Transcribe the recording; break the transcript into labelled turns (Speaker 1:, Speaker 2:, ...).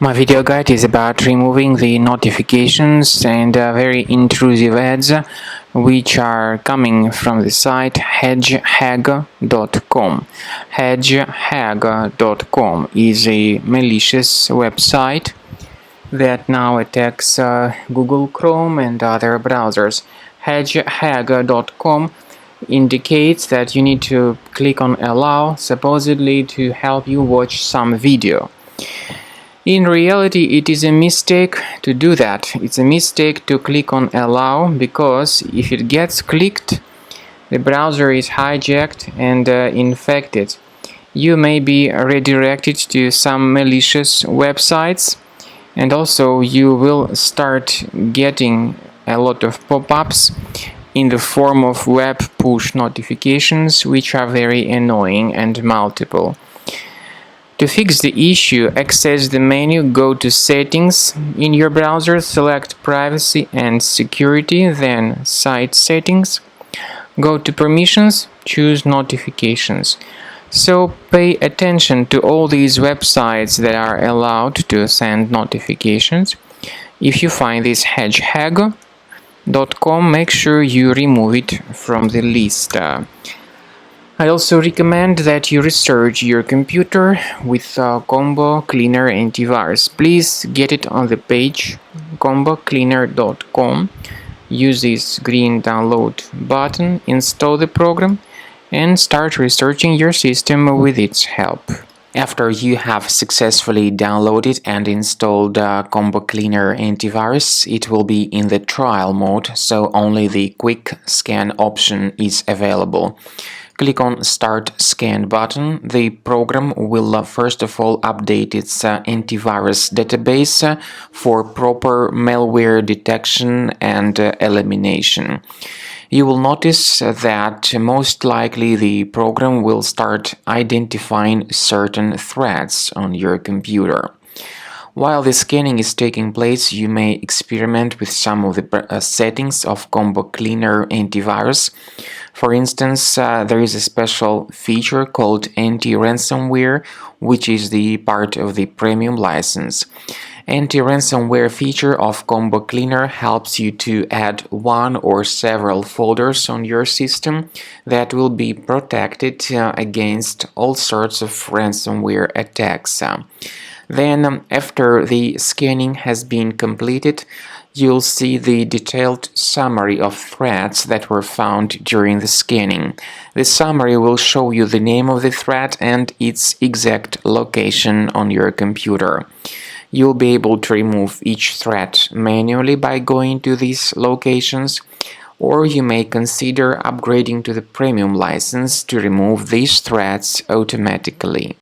Speaker 1: My video guide is about removing the notifications and very intrusive ads which are coming from the site hedgehog.com. Hedgehog.com is a malicious website that now attacks Google Chrome and other browsers. Hedgehog.com indicates that you need to click on allow, supposedly to help you watch some video. In reality, it is a mistake to do that. It's a mistake to click on allow, because if it gets clicked, the browser is hijacked and infected. You may be redirected to some malicious websites, and also you will start getting a lot of pop-ups in the form of web push notifications, which are very annoying and multiple. To fix the issue, access the menu, go to Settings in your browser, select Privacy and Security, then Site Settings. Go to Permissions, choose Notifications. So pay attention to all these websites that are allowed to send notifications. If you find this hedgehog.com, make sure you remove it from the list. I also recommend that you research your computer with Combo Cleaner Antivirus. Please get it on the page combocleaner.com. Use this green download button, install the program, and start researching your system with its help. After you have successfully downloaded and installed Combo Cleaner Antivirus, it will be in the trial mode, so only the quick scan option is available. Click on Start Scan button. The program will first of all update its antivirus database for proper malware detection and elimination. You will notice that most likely the program will start identifying certain threats on your computer. While the scanning is taking place, you may experiment with some of the settings of Combo Cleaner Antivirus. For instance, there is a special feature called anti-ransomware, which is the part of the premium license. Anti-ransomware feature of Combo Cleaner helps you to add one or several folders on your system that will be protected against all sorts of ransomware attacks. Then, after the scanning has been completed, you'll see the detailed summary of threats that were found during the scanning. The summary will show you the name of the threat and its exact location on your computer. You'll be able to remove each threat manually by going to these locations, or you may consider upgrading to the premium license to remove these threats automatically.